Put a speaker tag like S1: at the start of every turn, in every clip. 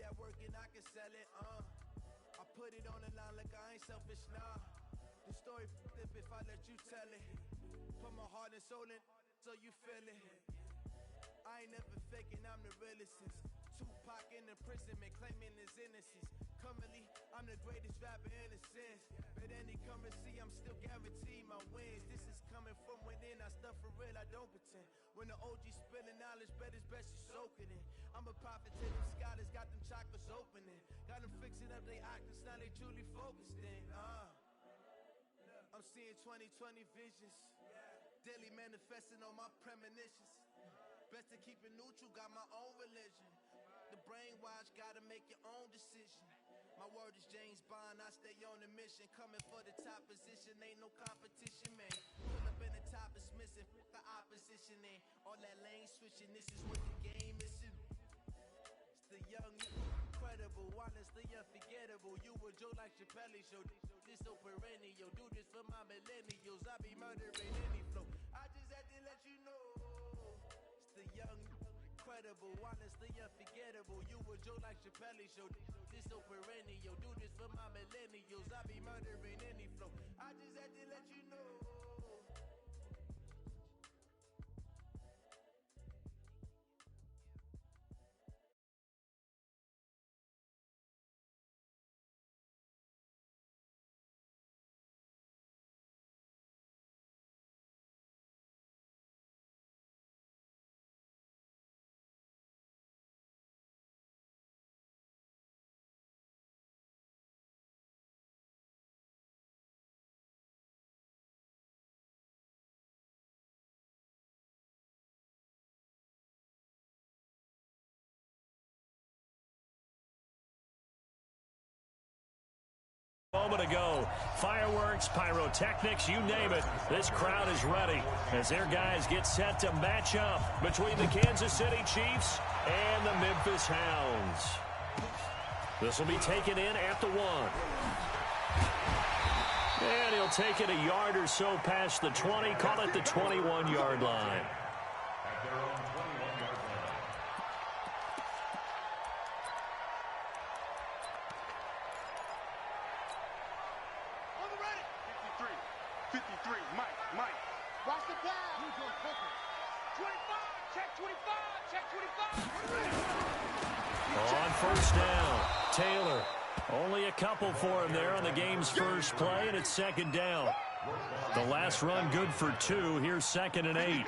S1: that work and I can sell it, I put it on the line like I ain't selfish, nah. The story flip if I let you tell it. Put my heart and soul in so you feel it. I ain't never faking, I'm the realest since Tupac in imprisonment, claiming his innocence. Currently, I'm the greatest rapper in a sense. But any currency, I'm still guaranteed my wins. This is coming from within, I stuff for real, I don't pretend. When the OG spilling knowledge, bet it's best you soak it in. I'm a prophet to them scholars, got them chakras opening. Got them fixing up they octaves, now they truly focused in. I'm seeing 2020 visions, daily manifesting on my premonitions. Best to keep it neutral, got my own religion. The brainwash, gotta make your own decision. My word is James Bond, I stay on a mission. Coming for the top position, ain't no competition, man. Pull up in the top is missing, put the opposition in. All that lane switching, this is what the game is. It's the young, incredible, honest, the unforgettable. You a Joe like Chappelle show. This so perennial, do this for my millennials. I be murdering any flow. I just had to let you know. It's the young, incredible, honest, the unforgettable. You a Joe like Chappelle show. This so perennial, do this for my millennials. I be murdering any flow. I just had to let you know.
S2: Moment ago, fireworks, pyrotechnics, you name it. This crowd is ready as their guys get set to match up between the Kansas City Chiefs and the Memphis Hounds. This will be taken in at the 1. And he'll take it a yard or so past the 20, call it the 21-yard line.
S3: At their own 21-yard line.
S4: On the ready. 53, Mike. Watch the pass. 25, check 25.
S2: On first down, Taylor. Only a couple for him there on the game's first play, and it's second down. The last run good for 2. Here's 2nd and 8.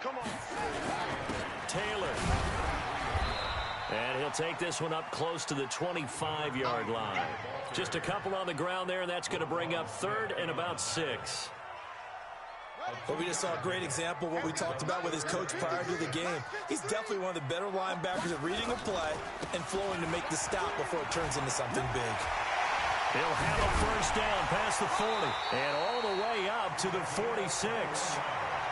S4: Come on.
S2: Taylor. And he'll take this one up close to the 25-yard line. Just a couple on the ground there, and that's going to bring up 3rd and about 6.
S5: Well, we just saw a great example of what we talked about with his coach prior to the game. He's definitely one of the better linebackers at reading a play and flowing to make the stop before it turns into something big.
S2: He'll have a first down past the 40 and all the way up to the 46.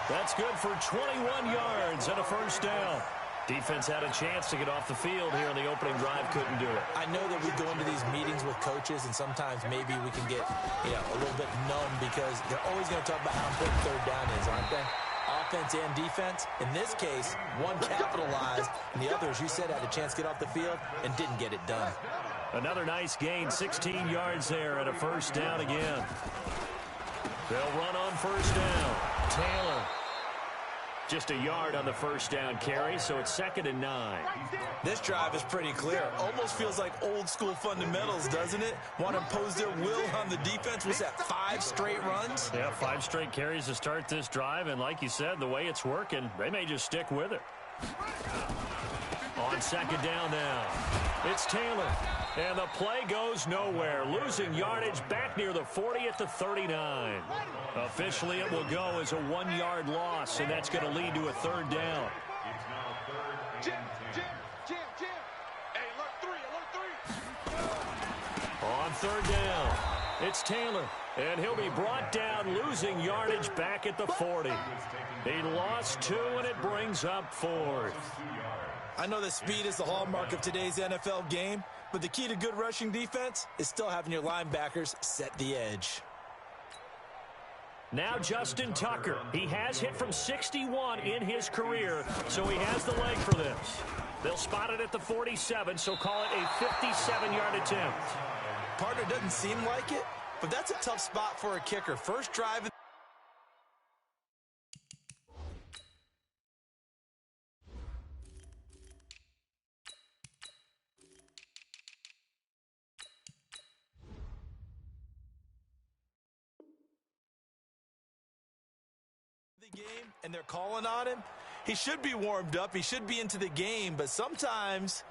S2: That's good for 21 yards and a first down. Defense had a chance to get off the field here on the opening drive, couldn't do it.
S5: I know that we go into these meetings with coaches, and sometimes maybe we can get a little bit numb because they're always going to talk about how important third down is, aren't they? Offense and defense. In this case, one capitalized, and the other, as you said, had a chance to get off the field and didn't get it done.
S2: Another nice gain, 16 yards there and a first down again. They'll run on first down. Taylor. Just a yard on the first down carry, so it's 2nd and 9.
S5: This drive is pretty clear. Almost feels like old school fundamentals, doesn't it? Want to impose their will on the defense. Was that 5 straight runs?
S2: Yeah, 5 straight carries to start this drive, and like you said, the way it's working, they may just stick with it. On second down now, it's Taylor. And the play goes nowhere. Losing yardage back near the 40 at the 39. Officially, it will go as a 1-yard loss, and that's going to lead to a third down.
S3: It's now 3rd and 10.
S4: Jim. Hey, alert 3.
S2: On third down, it's Taylor. And he'll be brought down, losing yardage back at the 40. He lost 2, and it brings up 4th.
S5: I know that speed is the hallmark of today's NFL game, but the key to good rushing defense is still having your linebackers set the edge.
S2: Now Justin Tucker. He has hit from 61 in his career, so he has the leg for this. They'll spot it at the 47, so call it a 57-yard attempt.
S5: Partner doesn't seem like it, but that's a tough spot for a kicker. First drive. Game, and they're calling on him. He should be warmed up. He should be into the game, but sometimes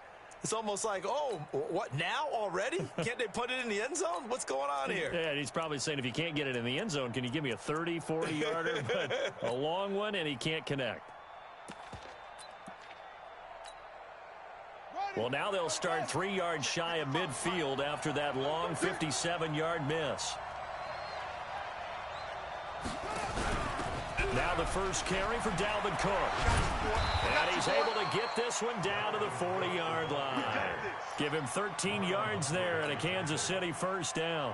S5: it's almost like, oh, what, now already? Can't they put it in the end zone? What's going on here?
S2: Yeah, he's probably saying, if you can't get it in the end zone, can you give me a 30, 40-yarder? But a long one, and he can't connect. Well, now they'll start 3 yards shy of midfield after that long 57-yard miss. Now the first carry for Dalvin Cook. And he's able to get this one down to the 40-yard line. Give him 13 yards there and a Kansas City first down.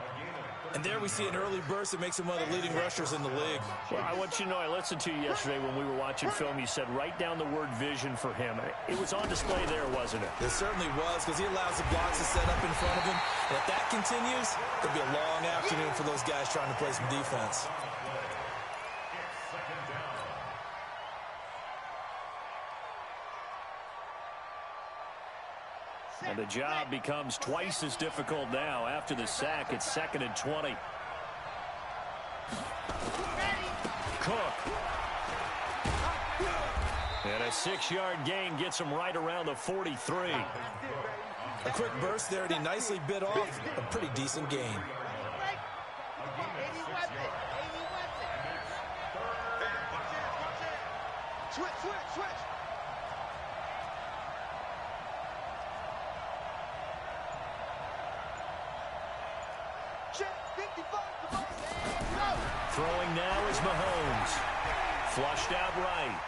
S5: And there we see an early burst that makes him one of the leading rushers in the league.
S2: Well, I want you to know, I listened to you yesterday when we were watching film. You said write down the word vision for him. It was on display there, wasn't it?
S5: It certainly was, because he allows the blocks to set up in front of him. And if that continues, it'll be a long afternoon for those guys trying to play some defense.
S2: And the job becomes twice as difficult now. After the sack, it's 2nd and 20. Cook. And a 6-yard gain gets him right around the 43.
S5: A quick burst there, and he nicely bit off a pretty decent gain.
S4: Switch.
S2: Throwing now is Mahomes. Flushed out right.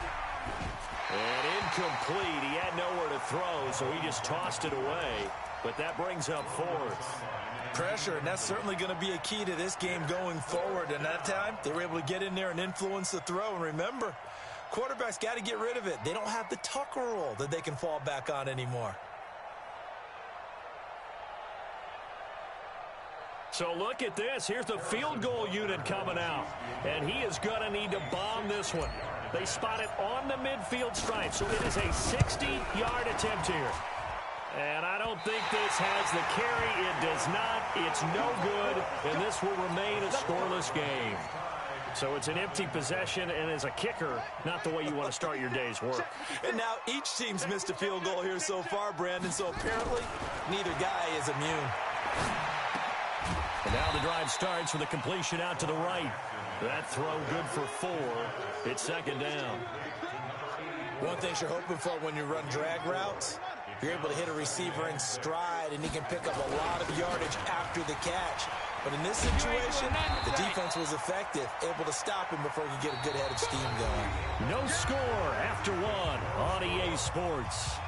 S2: And incomplete. He had nowhere to throw, so he just tossed it away. But that brings up 4th.
S5: Pressure, and that's certainly going to be a key to this game going forward. And that time, they were able to get in there and influence the throw. And remember, quarterbacks got to get rid of it. They don't have the Tucker rule that they can fall back on anymore.
S2: So look at this. Here's the field goal unit coming out. And he is going to need to bomb this one. They spot it on the midfield stripe. So it is a 60-yard attempt here. And I don't think this has the carry. It does not. It's no good. And this will remain a scoreless game. So it's an empty possession, and as a kicker, not the way you want to start your day's work.
S5: And now each team's missed a field goal here so far, Brandon. So apparently, neither guy is immune.
S2: And now the drive starts with a completion out to the right. That throw good for 4. It's 2nd down.
S5: One thing you're hoping for when you run drag routes, you're able to hit a receiver in stride, and he can pick up a lot of yardage after the catch. But in this situation, the defense was effective, able to stop him before he could get a good head of steam going.
S2: No score after 1 on EA Sports.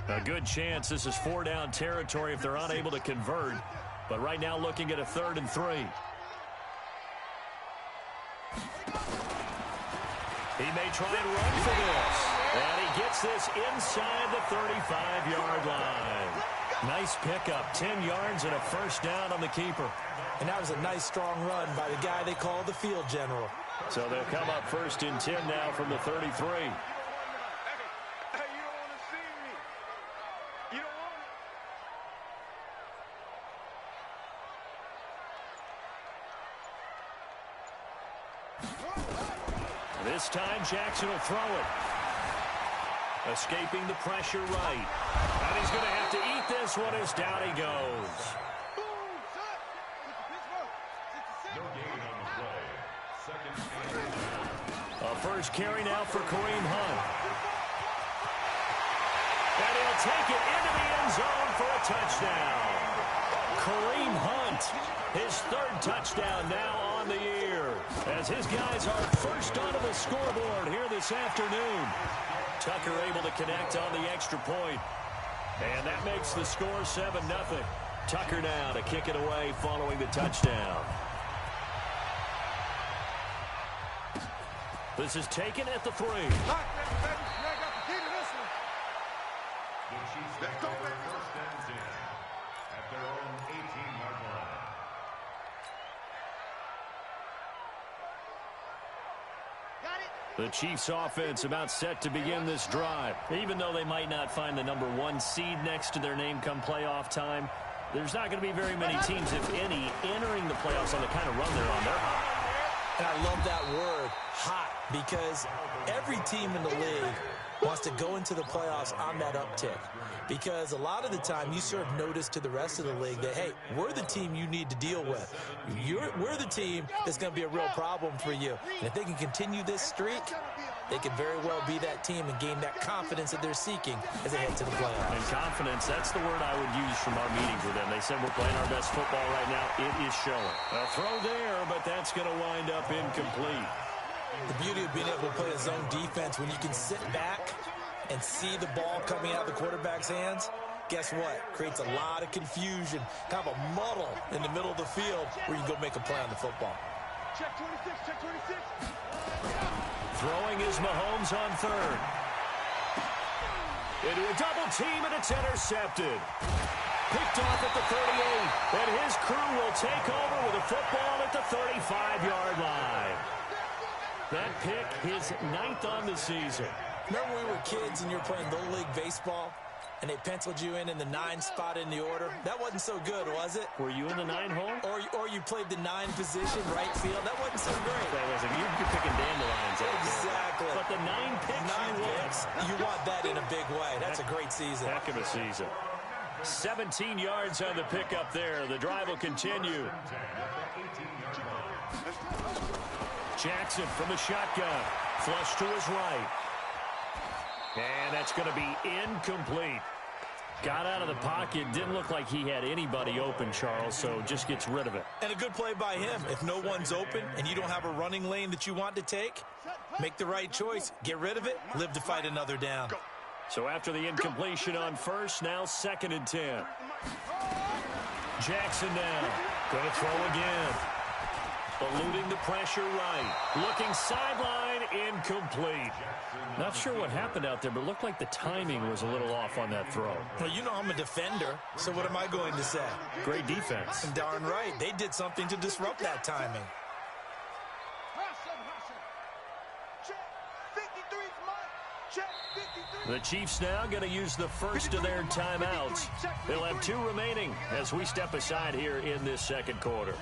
S2: A good chance this is 4-down territory if they're unable to convert. But right now looking at a 3rd and 3. He may try and run for this. And he gets this inside the 35-yard line. Nice pickup, 10 yards and a first down on the keeper.
S5: And that was a nice strong run by the guy they call the field general.
S2: So they'll come up 1st and 10 now from the 33. This time, Jackson will throw it. Escaping the pressure right. And he's going to have to eat this one as down he goes. A first carry now for Kareem Hunt. And he'll take it into the end zone for a touchdown. Kareem Hunt, his 3rd touchdown now on the year, as his guys are first onto the scoreboard here this afternoon. Tucker able to connect on the extra point. And that makes the score 7-0. Tucker now to kick it away following the touchdown. This is taken at the 3.
S3: The Chiefs make their first and 10 at their own 18-yard line.
S2: The Chiefs offense about set to begin this drive. Even though they might not find the number 1 seed next to their name come playoff time, there's not going to be very many teams, if any, entering the playoffs on the kind of run they're on. They're hot.
S5: And I love that word, hot, because every team in the league wants to go into the playoffs on that uptick. Because a lot of the time you serve notice to the rest of the league that, hey, we're the team you need to deal with. We're the team that's going to be a real problem for you. And if they can continue this streak, they could very well be that team and gain that confidence that they're seeking as they head to the playoffs.
S2: And confidence, that's the word I would use from our meetings with them. They said we're playing our best football right now. It is showing. A throw there, but that's going to wind up incomplete.
S5: The beauty of being able to play a zone defense when you can sit back and see the ball coming out of the quarterback's hands, guess what? Creates a lot of confusion, kind of a muddle in the middle of the field where you can go make a play on the football.
S4: Check 26, check 26.
S2: Throwing is Mahomes on 3rd. Into a double team, and it's intercepted. Picked off at the 38, and his crew will take over with a football at the 35-yard line. That pick, his 9th on the season.
S5: Remember when we were kids and you were playing Little League Baseball and they penciled you in the 9 spot in the order? That wasn't so good, was it?
S2: Were you in the 9 hole?
S5: Or you played the 9 position, right field? That wasn't so great.
S2: That wasn't. You're picking dandelions out there.
S5: Exactly.
S2: But the 9 picks,
S5: 9 picks, you want that in a big way. That's a great season.
S2: Heck of a season. 17 yards on the pickup there. The drive will continue. Jackson from the shotgun. Flush to his right. And that's going to be incomplete. Got out of the pocket. Didn't look like he had anybody open, Charles, so just gets rid of it.
S5: And a good play by him. If no one's open and you don't have a running lane that you want to take, make the right choice. Get rid of it. Live to fight another down.
S2: So after the incompletion on 1st, now 2nd and 10. Jackson now. Going to throw again. Eluding the pressure right. Looking sideline, incomplete. Not sure what happened out there, but it looked like the timing was a little off on that throw.
S5: Well, you know I'm a defender, so what am I going to say?
S2: Great defense.
S5: Darn right. They did something to disrupt that timing.
S2: The Chiefs now going to use the first of their timeouts. They'll have 2 remaining as we step aside here in this 2nd quarter.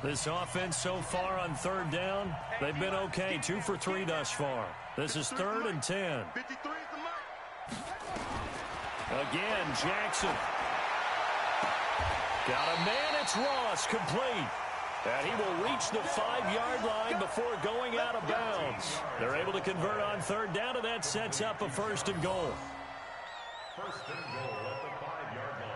S2: This offense so far on 3rd down, they've been okay. 2 for 3 thus far. This is 3rd and 10. Again, Jackson. Got a man, it's Ross, complete. And he will reach the 5-yard line before going out of bounds. They're able to convert on 3rd down, and that sets up a 1st and goal.
S3: 1st and goal at the 5-yard line.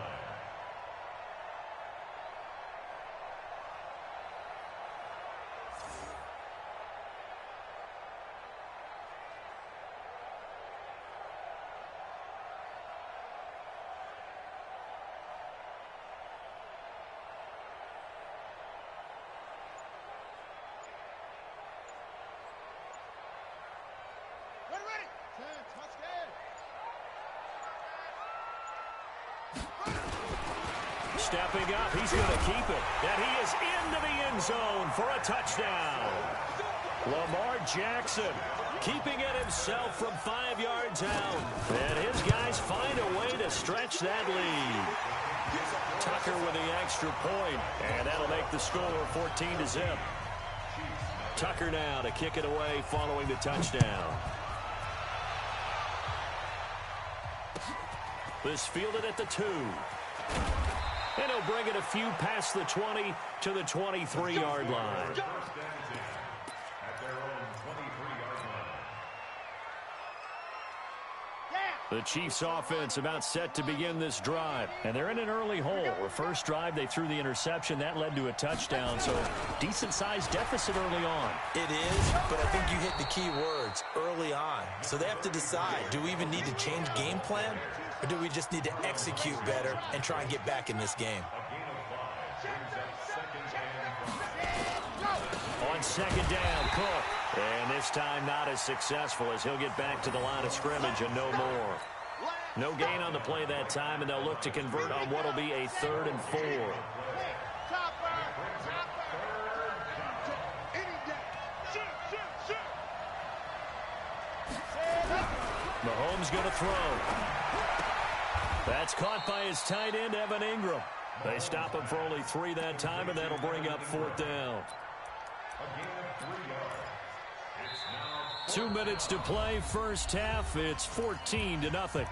S2: Stepping up, he's going to keep it. And he is into the end zone for a touchdown. Lamar Jackson keeping it himself from 5 yards out. And his guys find a way to stretch that lead. Tucker with the extra point, and that'll make the score 14-0. Tucker now to kick it away following the touchdown. This fielded at the 2. And he'll bring it a few past the 20 to the 23-yard line.
S3: At their own 23-yard line.
S2: The Chiefs offense about set to begin this drive. And they're in an early hole. The first drive, they threw the interception. That led to a touchdown. So decent-sized deficit early on.
S5: It is, but I think you hit the key words, early on. So they have to decide, do we even need to change game plan? Or do we just need to execute better and try and get back in this game?
S2: On second down, Cook. And this time not as successful as he'll get back to the line of scrimmage and no more. No gain on the play that time, and they'll look to convert on what will be a 3rd and 4. Mahomes going to throw. That's caught by his tight end, Evan Ingram. They stop him for only 3 that time, and that'll bring up 4th down. 2 minutes to play, first half. It's 14-0.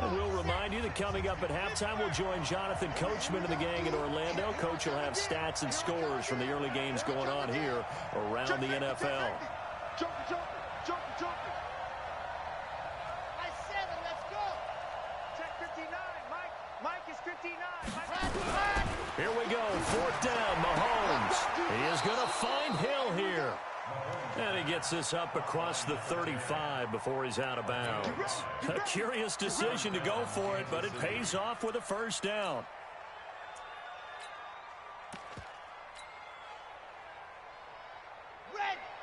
S2: And we'll remind you that coming up at halftime, we'll join Jonathan Coachman and the gang in Orlando. Coach will have stats and scores from the early games going on here around the NFL.
S4: Jumper. I said it, let's go. Check 59, Mike is 59.
S2: Here we go, 4th down, Mahomes. He is going to find Hill here. And he gets this up across the 35 before he's out of bounds. A curious decision to go for it, but it pays off with a 1st down.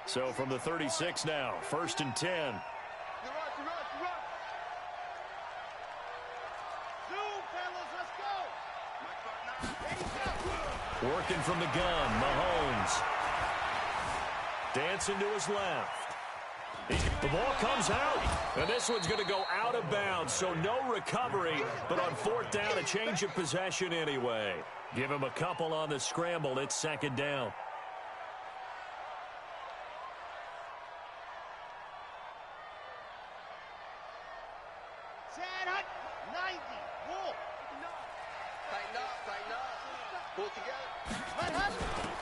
S2: So from the 36 now, 1st and 10. Working from the gun, Mahomes. Dancing to his left. The ball comes out, and this one's going to go out of bounds, so no recovery, but on 4th down, a change of possession anyway. Give him a couple on the scramble. It's 2nd down.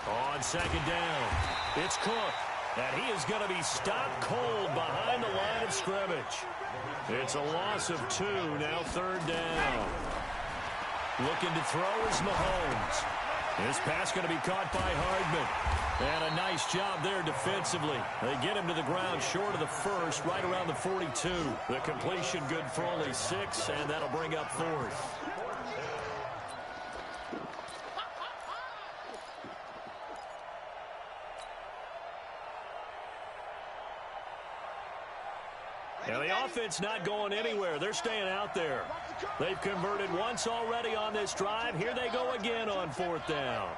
S2: On 2nd down, it's Cook, and he is going to be stopped cold behind the line of scrimmage. It's a loss of 2, now 3rd down. Looking to throw is Mahomes. This pass going to be caught by Hardman. And a nice job there defensively. They get him to the ground short of the 1st, right around the 42. The completion good for only 6, and that'll bring up 4th. Now the offense not going anywhere. They're staying out there. They've converted once already on this drive. Here they go again on 4th down.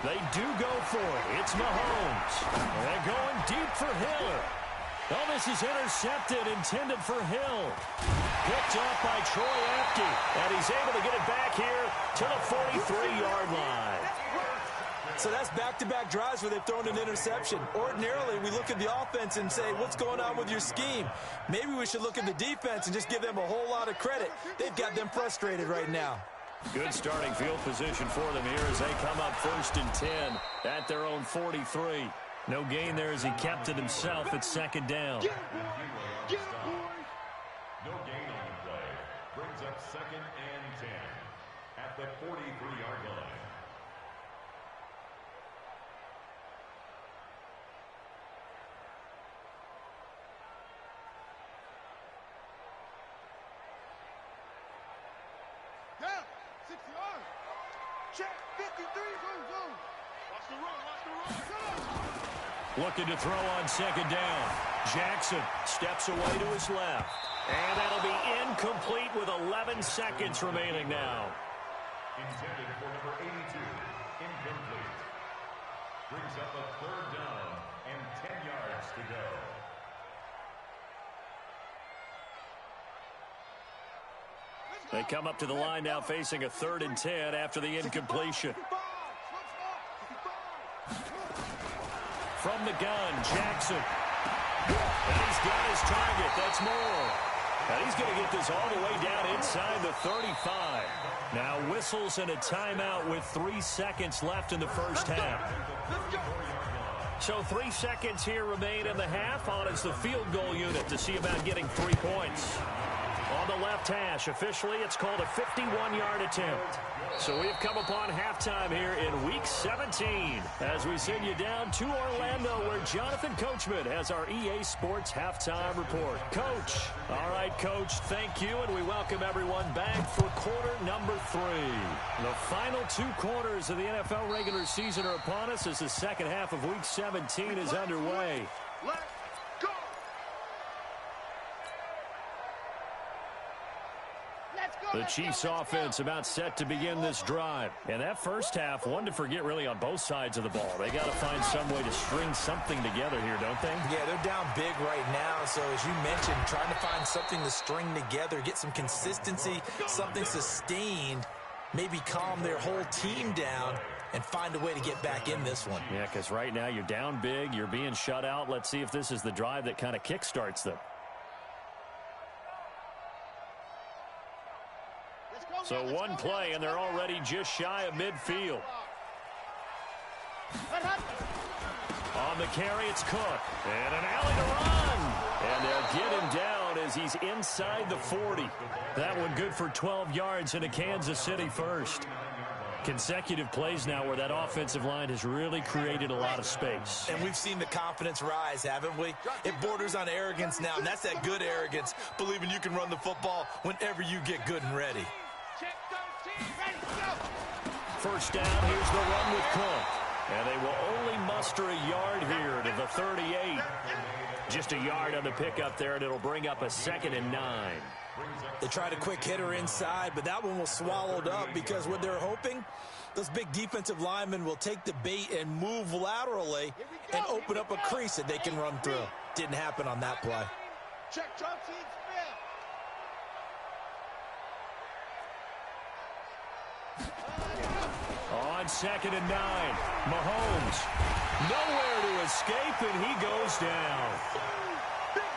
S2: They do go for it. It's Mahomes. They're going deep for Hill. Oh, this is intercepted, intended for Hill. Picked up by Troy Apke. And he's able to get it back here to the 43-yard line.
S5: So that's back-to-back drives where they've thrown an interception. Ordinarily, we look at the offense and say, what's going on with your scheme? Maybe we should look at the defense and just give them a whole lot of credit. They've got them frustrated right now.
S2: Good starting field position for them here as they come up 1st and 10 at their own 43. No gain there as he kept it himself at 2nd down.
S3: No gain on the play. Brings up 2nd and 10 at the 43-yard line.
S4: Check 53, go. Watch the run.
S2: Looking to throw on 2nd down. Jackson steps away to his left. And that'll be incomplete with 11 seconds remaining now.
S3: Intended for number 82. Incomplete. Brings up a 3rd down and 10 yards to go.
S2: They come up to the line now facing a 3rd and 10 after the incompletion. from the gun. Jackson. And he's got his target. That's Moore. And he's going to get this all the way down inside the 35. Now whistles and a timeout with 3 seconds left in the first half. So 3 seconds here remain in the half. On is the field goal unit to see about getting 3 points. On the left hash, officially it's called a 51-yard attempt. So we've come upon halftime here in Week 17 as we send you down to Orlando where Jonathan Coachman has our EA Sports Halftime Report. Coach. All right, Coach, thank you, and we welcome everyone back for quarter number 3. The final 2 quarters of the NFL regular season are upon us as the second half of Week 17 is underway.
S4: Let's go!
S2: The Chiefs offense about set to begin this drive. And that first half, one to forget really on both sides of the ball. They got to find some way to string something together here, don't they?
S5: Yeah, they're down big right now. So as you mentioned, trying to find something to string together, get some consistency, something sustained, maybe calm their whole team down and find a way to get back in this one.
S2: Yeah, because right now you're down big, you're being shut out. Let's see if this is the drive that kind of kickstarts them. So one play, and they're already just shy of midfield. On the carry, it's Cook. And an alley to run. And they'll get him down as he's inside the 40. That one good for 12 yards into Kansas City first. Consecutive plays now where that offensive line has really created a lot of space.
S5: And we've seen the confidence rise, haven't we? It borders on arrogance now, and that's that good arrogance, believing you can run the football whenever you get good and ready.
S2: First down, here's the run with Cook. And they will only muster a yard here to the 38. Just a yard on the pickup there, and it'll bring up a 2nd and 9.
S5: They tried a quick hitter inside, but that one was swallowed up because what they're hoping, those big defensive linemen will take the bait and move laterally and open up a crease that they can run through. Didn't happen on that play.
S4: Check Chauncey and
S2: On 2nd and 9, Mahomes nowhere to escape, and he goes down.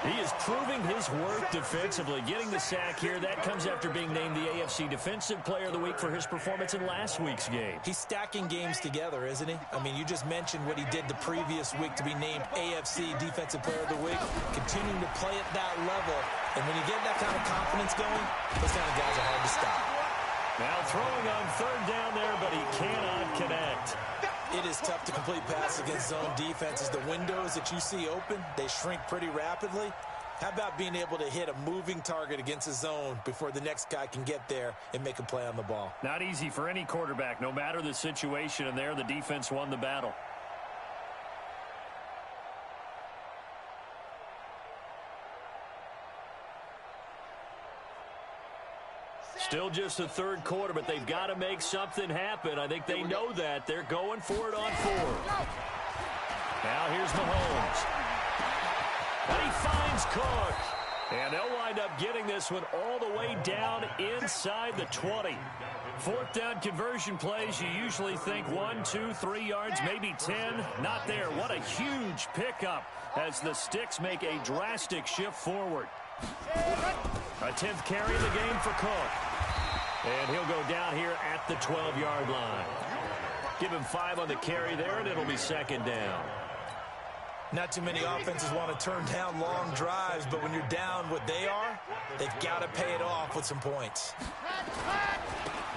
S2: He is proving his worth defensively, getting the sack here. That comes after being named the AFC Defensive Player of the Week for his performance in last week's game.
S5: He's stacking games together, isn't he? I mean, you just mentioned what he did the previous week to be named AFC Defensive Player of the Week, continuing to play at that level. And when you get that kind of confidence going, those kind of guys are hard to stop.
S2: Now throwing on 3rd down there, but he cannot connect.
S5: It is tough to complete passes against zone defenses. The windows that you see open, they shrink pretty rapidly. How about being able to hit a moving target against a zone before the next guy can get there and make a play on the ball?
S2: Not easy for any quarterback, no matter the situation, and there the defense won the battle. Still just the 3rd quarter, but they've got to make something happen. I think they know that. They're going for it on 4th. Now here's Mahomes. And he finds Cook. And they'll wind up getting this one all the way down inside the 20. 4th down conversion plays, you usually think 1, 2, 3 yards, maybe 10. Not there. What a huge pickup as the Sticks make a drastic shift forward. A 10th carry in the game for Cook. And he'll go down here at the 12-yard line. Give him 5 on the carry there, and it'll be 2nd down.
S5: Not too many offenses want to turn down long drives, but when you're down what they are, they've got to pay it off with some points.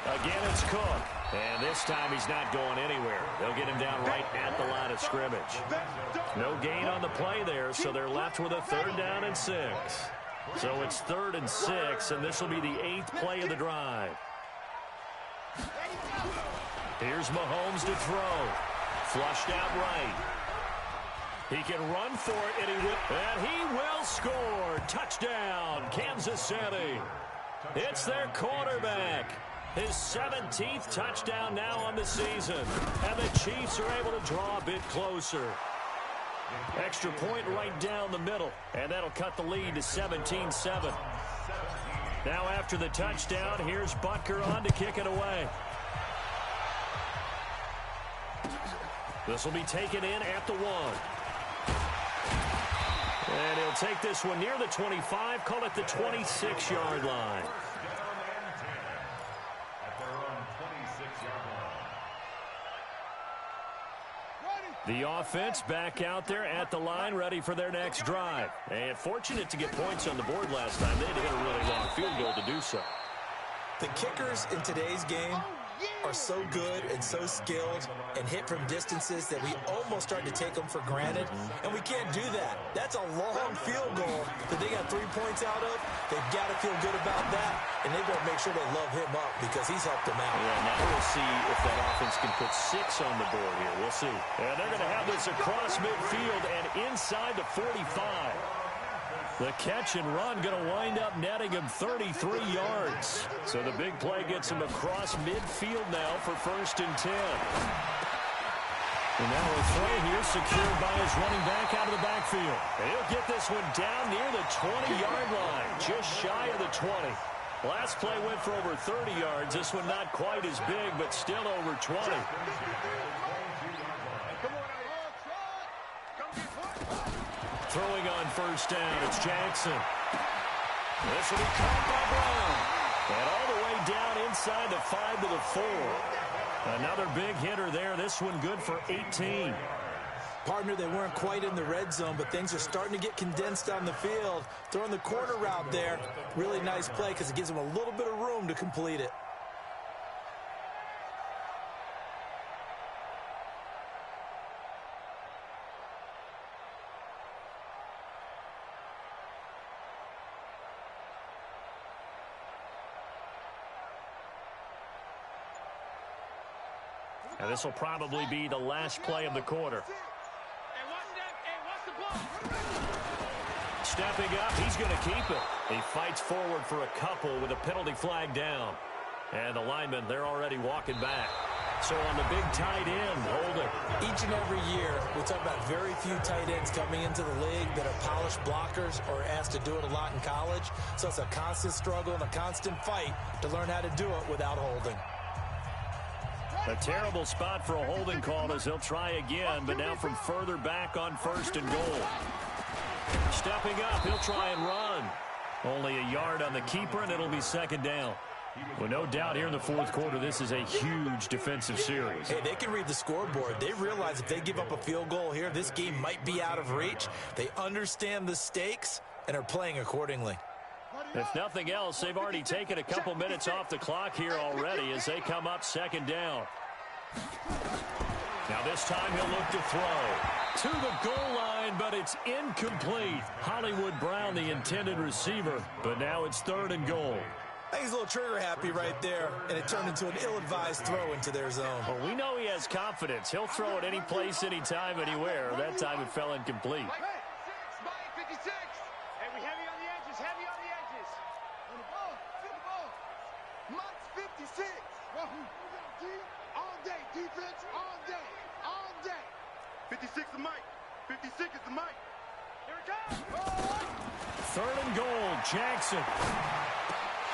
S2: Again, it's Cook. And this time he's not going anywhere. They'll get him down right at the line of scrimmage. No gain on the play there, so they're left with a 3rd down and 6. So it's 3rd and 6, and this will be the 8th play of the drive. Here's Mahomes to throw. Flushed out right. He can run for it, and he will score. Touchdown, Kansas City. It's their quarterback. His 17th touchdown now on the season. And the Chiefs are able to draw a bit closer. Extra point right down the middle, and that'll cut the lead to 17-7. Now after the touchdown, here's Butker on to kick it away. This will be taken in at the 1. And he'll take this one near the 25, call it the 26-yard line. The offense back out there at the line, ready for their next drive. And fortunate to get points on the board last time. They had to hit a really long field goal to do so.
S5: The kickers in today's game are so good and so skilled and hit from distances that we almost start to take them for granted, and we can't do that. That's a long field goal that they got 3 points out of. They've got to feel good about that, and they better make sure they love him up because he's helped them out.
S2: Yeah, now we'll see if that offense can put 6 on the board here. We'll see. And they're going to have this across midfield and inside the 45. The catch and run going to wind up netting him 33 yards. So the big play gets him across midfield now for 1st and 10. And now a throw here secured by his running back out of the backfield. And he'll get this one down near the 20-yard line, just shy of the 20. Last play went for over 30 yards. This one not quite as big, but still over 20. Throwing on 1st down, it's Jackson. This will be caught by Brown. And all the way down inside the 5 to the 4. Another big hitter there. This one good for 18.
S5: Partner, they weren't quite in the red zone, but things are starting to get condensed on the field. Throwing the corner route there. Really nice play because it gives them a little bit of room to complete it.
S2: And this will probably be the last play of the quarter. Stepping up, he's going to keep it. He fights forward for a couple with a penalty flag down. And the linemen, they're already walking back. So on the big tight end, holding.
S5: Each and every year, we talk about very few tight ends coming into the league that are polished blockers or asked to do it a lot in college. So it's a constant struggle and a constant fight to learn how to do it without holding.
S2: A terrible spot for a holding call as they'll try again, but now from further back on 1st and goal. Stepping up, he'll try and run. Only a yard on the keeper, and it'll be 2nd down. Well, no doubt here in the 4th quarter, this is a huge defensive series.
S5: Hey, they can read the scoreboard. They realize if they give up a field goal here, this game might be out of reach. They understand the stakes and are playing accordingly.
S2: If nothing else, they've already taken a couple minutes off the clock here already as they come up 2nd down. Now this time he'll look to throw to the goal line, but it's incomplete. Hollywood Brown, the intended receiver, but now it's 3rd and goal.
S5: I think he's a little trigger happy right there, and it turned into an ill-advised throw into their zone.
S2: Well, we know he has confidence. He'll throw it any place, anytime, anywhere. That time it fell incomplete.
S4: All day, defense, all day, all day. 56 is Mike. 56 is the Mike. Here it comes.
S2: 3rd and goal, Jackson.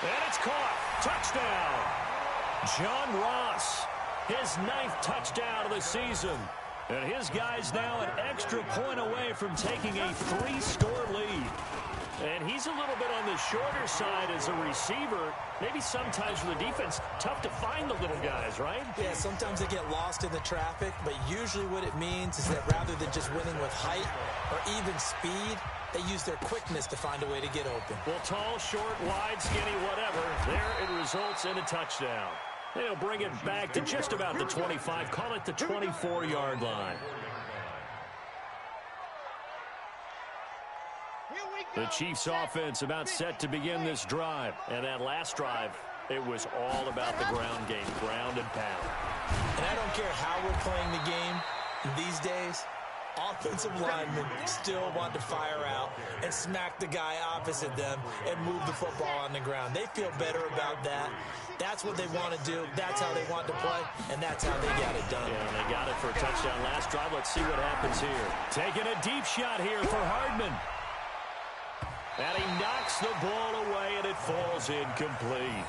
S2: And it's caught. Touchdown. John Ross, his 9th touchdown of the season. And his guys now an extra point away from taking a 3-score lead. And he's a little bit on the shorter side as a receiver. Maybe sometimes for the defense, tough to find the little guys, right?
S5: Yeah, sometimes they get lost in the traffic, but usually what it means is that rather than just winning with height or even speed, they use their quickness to find a way to get open.
S2: Well, tall, short, wide, skinny, whatever, there it results in a touchdown. They'll bring it back to just about the 25, call it the 24-yard line. The Chiefs offense about set to begin this drive. And that last drive, it was all about the ground game, ground and pound.
S5: And I don't care how we're playing the game these days, offensive linemen still want to fire out and smack the guy opposite them and move the football on the ground. They feel better about that. That's what they want to do. That's how they want to play, and that's how they got it done.
S2: Yeah, they got it for a touchdown last drive. Let's see what happens here. Taking a deep shot here for Hardman. And he knocks the ball away, and it falls incomplete.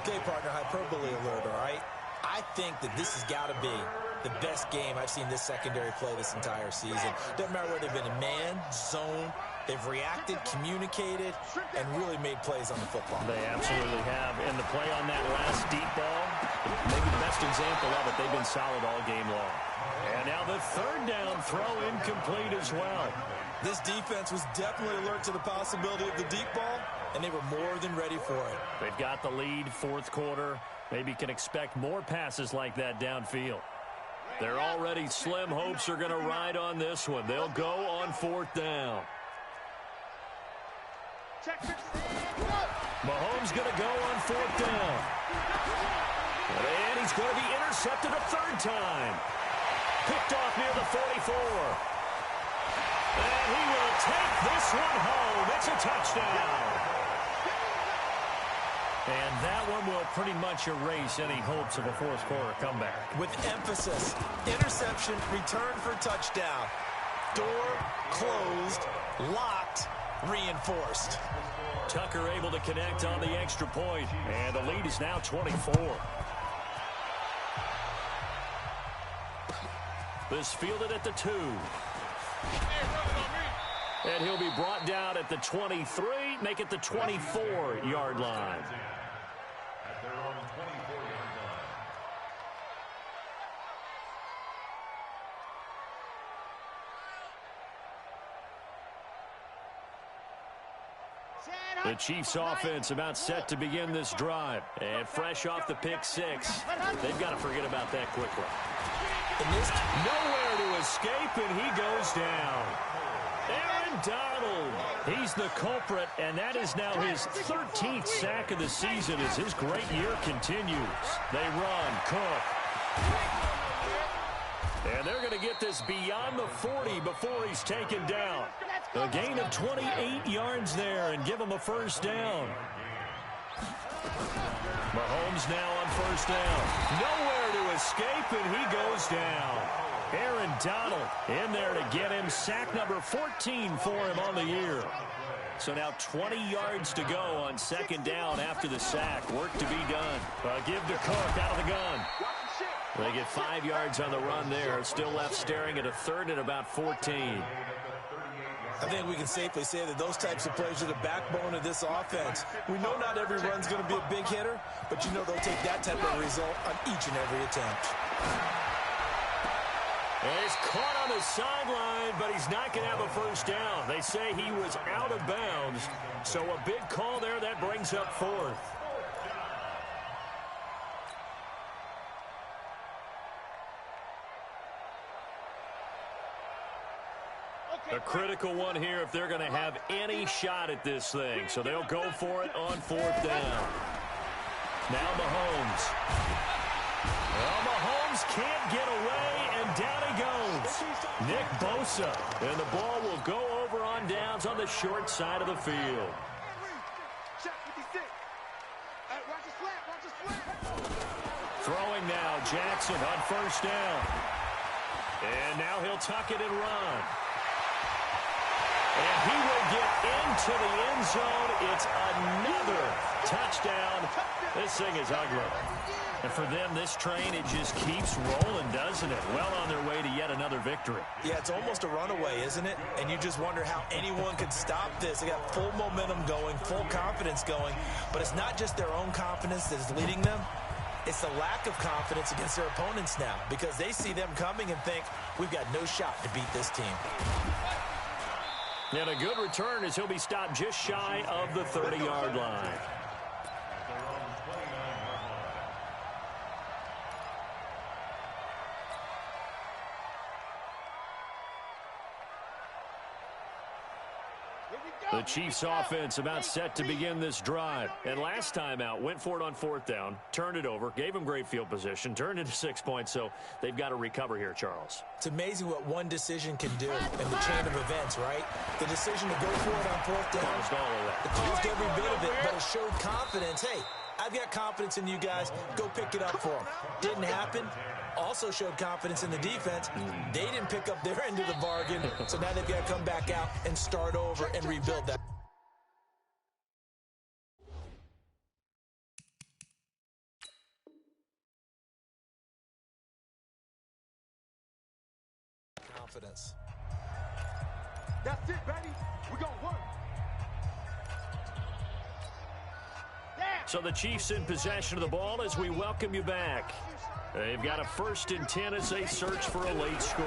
S5: Okay, partner, hyperbole alert, all right? I think that this has got to be the best game I've seen this secondary play this entire season. Doesn't matter whether they've been in man, zone, They've reacted, communicated, and really made plays on the football.
S2: They absolutely have. And the play on that last deep ball, maybe the best example of it, they've been solid all game long. And now the third down throw incomplete as well.
S5: This defense was definitely alert to the possibility of the deep ball, and they were more than ready for it.
S2: They've got the lead, fourth quarter. Maybe can expect more passes like that downfield. Their already slim hopes are going to ride on this one. They'll go on fourth down. Mahomes going to go on fourth down. And he's going to be intercepted a third time. Picked off near the 44. And he will take this one home. It's a touchdown. And that one will pretty much erase any hopes of a fourth quarter comeback.
S5: With emphasis, interception, return for touchdown. Door closed, locked, reinforced.
S2: Tucker able to connect on the extra point, and the lead is now 24. This fielded at the 2. And he'll be brought down at the 23, make it the 24-yard line.
S3: At their own 24-yard line.
S2: The Chiefs offense about set to begin this drive. And fresh off the pick 6, they've got to forget about that quickly. Nowhere to escape, and he goes down. Aaron Donald, he's the culprit, and that is now his 13th sack of the season as his great year continues. They run, Cook. And they're going to get this beyond the 40 before he's taken down. A gain of 28 yards there and give him a first down. Mahomes now on first down. Nowhere to escape, and he goes down. Aaron Donald in there to get him sack number 14 for him on the year. So now 20 yards to go on second down after the sack. Work to be done. Give to Cook out of the gun. They get 5 yards on the run there. Still left staring at a third and about 14.
S5: I think we can safely say that those types of plays are the backbone of this offense. We know not every run's going to be a big hitter, but you know they'll take that type of result on each and every attempt.
S2: And he's caught on the sideline, but he's not going to have a first down. They say he was out of bounds, so a big call there that brings up fourth. A critical one here if they're going to have any shot at this thing. So they'll go for it on fourth down. Now Mahomes. Well, Mahomes can't get away, and down he goes. Nick Bosa. And the ball will go over on downs on the short side of the field. Throwing now, Jackson on first down. And now he'll tuck it and run. And he will get into the end zone. It's another touchdown. This thing is ugly. And for them, this train, it just keeps rolling, doesn't it? Well on their way to yet another victory.
S5: Yeah, it's almost a runaway, isn't it? And you just wonder how anyone could stop this. They got full momentum going, full confidence going. But it's not just their own confidence that is leading them. It's the lack of confidence against their opponents now, because they see them coming and think, we've got no shot to beat this team.
S2: And a good return as he'll be stopped just shy of the 30-yard line. The Chiefs offense about set to begin this drive. And last time out, went for it on fourth down, turned it over, gave them great field position, turned into 6 points, so they've got to recover here, Charles.
S5: It's amazing what one decision can do in the chain of events, right? The decision to go for it on fourth down.
S2: Caused all of that.
S5: It caused every bit of it, but it showed confidence. Hey, I've got confidence in you guys. Go pick it up for them. Didn't happen. Also showed confidence in the defense. They didn't pick up their end of the bargain, so now they've got to come back out and start over and rebuild that. Confidence.
S4: That's it, baby. We're going to work.
S2: So the Chiefs in possession of the ball as we welcome you back. They've got a 1st and 10 as they search for a late score.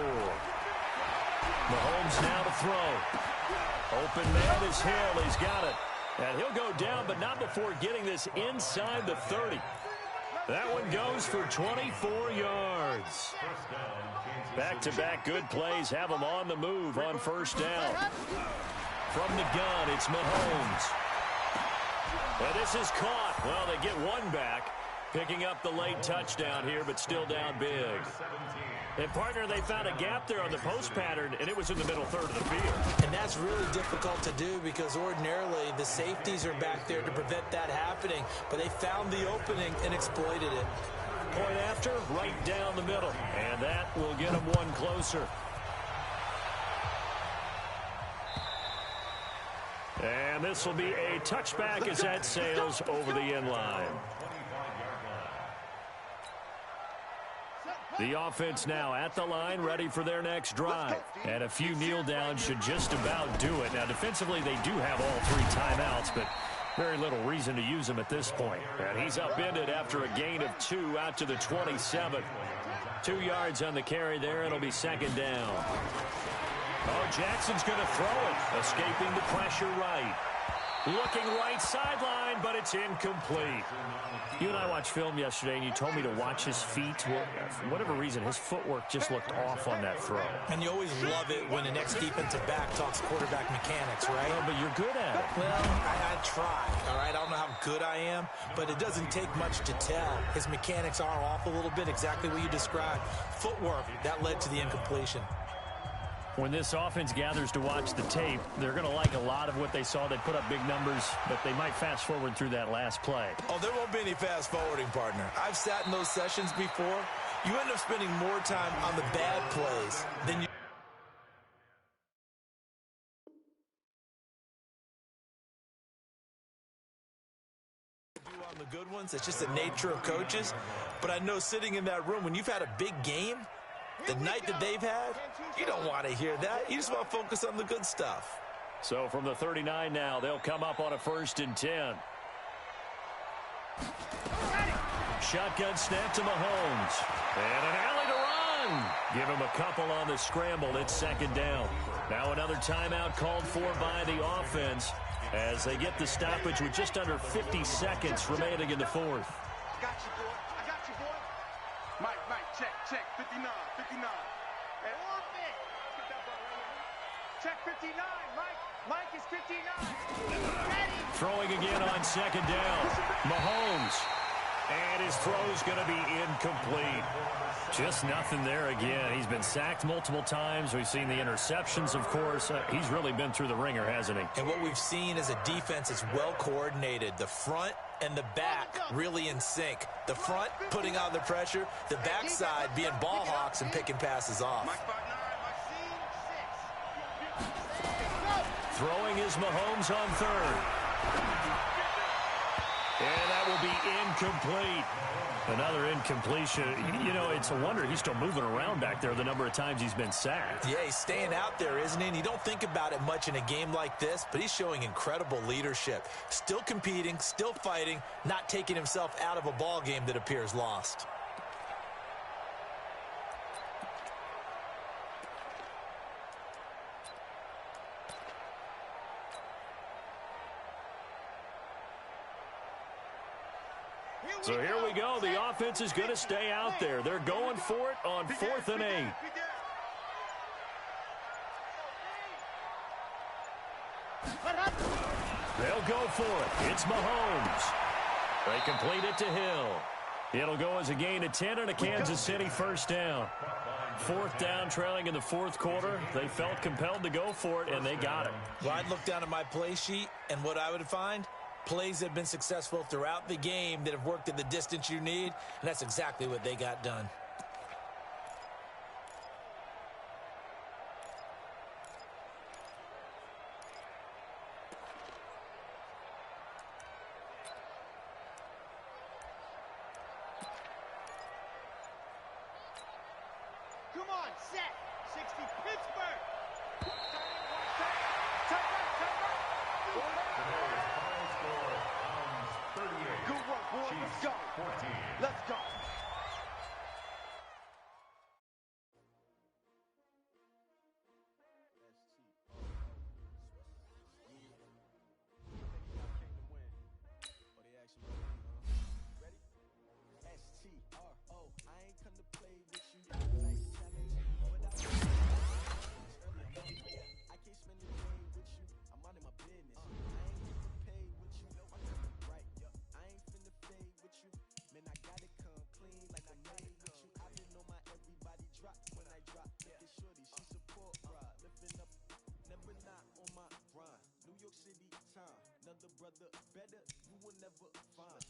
S2: Mahomes now to throw. Open man is Hill. He's got it. And he'll go down, but not before getting this inside the 30. That one goes for 24 yards. Back-to-back good plays have them on the move on 1st down. From the gun, it's Mahomes. And this is caught. Well, they get one back, picking up the late touchdown here, but still down big. And, partner, they found a gap there on the post pattern, and it was in the middle third of the field.
S5: And that's really difficult to do because ordinarily the safeties are back there to prevent that happening. But they found the opening and exploited it.
S2: Point after, right down the middle. And that will get them one closer. And this will be a touchback as that sails over the end line. The offense now at the line, ready for their next drive. And a few kneel downs should just about do it. Now, defensively, they do have all 3 timeouts, but very little reason to use them at this point. And he's upended after a gain of 2 out to the 27. 2 yards on the carry there. It'll be 2nd down. Oh, Jackson's going to throw it. Escaping the pressure right. Looking right sideline, but it's incomplete. You and I watched film yesterday, and you told me to watch his feet. Well, for whatever reason, his footwork just looked off on that throw.
S5: And you always love it when the next defensive back talks quarterback mechanics, right?
S2: Well, but you're good at it.
S5: Well, I try, all right? I don't know how good I am, but it doesn't take much to tell. His mechanics are off a little bit, exactly what you described. Footwork, that led to the incompletion.
S2: When this offense gathers to watch the tape, they're going to like a lot of what they saw. They put up big numbers, but they might fast forward through that last play.
S5: Oh, there won't be any fast forwarding, partner. I've sat in those sessions before. You end up spending more time on the bad plays than you do on the good ones. It's just the nature of coaches. But I know sitting in that room, when you've had a big game, the night that they've had, you don't want to hear that. You just want to focus on the good stuff.
S2: So from the 39 now, they'll come up on a 1st and 10. Shotgun snap to Mahomes. And an alley to run. Give him a couple on the scramble. It's 2nd down. Now another timeout called for by the offense as they get the stoppage with just under 50 seconds remaining in the 4th.
S4: I got you, boy. I got you, boy. Mike, check. 59. Check 59, Mike is 59.
S2: Throwing again on 2nd down. Mahomes. And his throw's going to be incomplete. Just nothing there again. He's been sacked multiple times. We've seen the interceptions, of course. He's really been through the ringer, hasn't he?
S5: And what we've seen is a defense that's well coordinated. The front and the back really in sync. The front putting on the pressure. The backside being ball hawks and picking passes off.
S2: Throwing is Mahomes on 3rd. And that will be incomplete. Another incompletion. You know, it's a wonder he's still moving around back there the number of times he's been sacked.
S5: Yeah, he's staying out there, isn't he? And you don't think about it much in a game like this, but he's showing incredible leadership. Still competing, still fighting, not taking himself out of a ball game that appears lost.
S2: So here we go. The offense is going to stay out there. They're going for it on 4th and 8. They'll go for it. It's Mahomes. They complete it to Hill. It'll go as a gain of 10 and a Kansas City 1st down. 4th down, trailing in the 4th quarter. They felt compelled to go for it, and they got it.
S5: Well, I'd look down at my play sheet, and what I would find, plays have been successful throughout the game that have worked at the distance you need, and that's exactly what they got done.
S4: Come on, set. 60 Pittsburgh.
S3: Today's final score, rounds 38.
S4: Good work, boys. Let's
S3: Chiefs
S4: go.
S3: 14.
S4: Let's go.
S1: S-T-R-O, I ain't come to play with you. Like challenge, but I can't spend the day with you. I'm out of my business. I ain't getting paid with you. I'm coming right. I ain't finna fade with you. Man, I gotta come clean like I made with you. I been on my everybody drop when I drop. Look at shorty, she support ride. Lifting up, never not on my grind. New York City time. Another brother better, you will never find.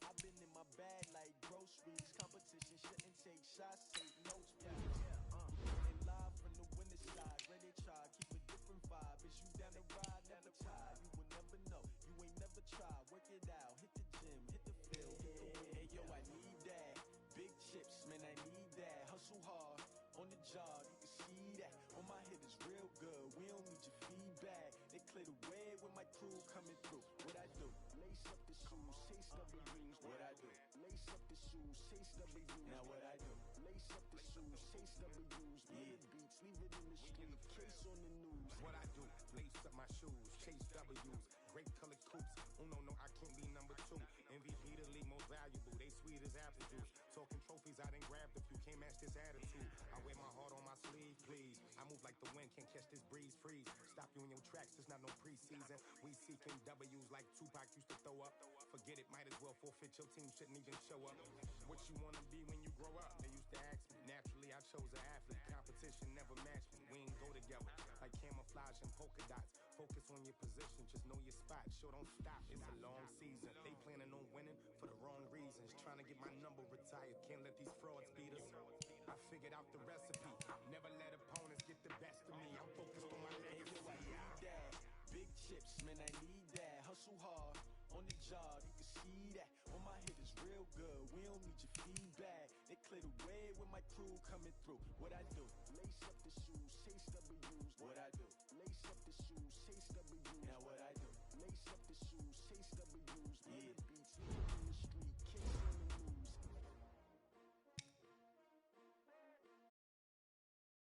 S1: I've been in my bag like groceries. Competition shouldn't take shots, take notes, please. Running live from the winter side, ready to try, keep a different vibe. Is you down the ride, never tired. You will never know, you ain't never tried. Work it out, hit the gym, hit the field, hit the win. Hey yo, I need that. Big chips, man, I need that. Hustle hard, on the job, you can see that. On my head is real good, we don't need your feedback. They clear the way with my crew coming through. What I do? Lace up the shoes, chase W's. What I do? Lace up the shoes, chase W's. Now what I do? Lace up the shoes, chase W's. Yeah. Beats, leave it in the street, case on the news.
S6: What I do, lace up my shoes, chase W's, great colored coops. Uno, no, I can't be number 2. MVP, the league most valuable. They sweet as apple juice. Talking trophies, I done grabbed a few. Can't match this attitude. I wear my heart on my sleeve, please. I move like the wind, can't catch this breeze, freeze. Stop you in your tracks, there's not no preseason. We seeking W's like Tupac used to throw up. Forget it, might as well forfeit. Your team shouldn't even show up. What you wanna be when you grow up? They used to ask me. Naturally, I chose an athlete. Competition never matched me. We ain't go together like camouflage and polka dots. Focus on your position, just know your spot. Sure, don't stop. It's a long season. They planning on winning for the wrong reasons. Trying to get my number retired. Can't let these frauds beat us. I figured out the recipe. Never let opponents get the best of me. I'm focused on my legacy.
S1: I need that. Big chips, man, I need that. Hustle hard, on the job, you can see that. On my head is real good, we don't need your feedback. They clear the way with my crew coming through. What I do? Lace up the shoes, chase W's. What I do? Lace up the shoes, chase W's. Now what I do? Lace up the shoes, chase W's.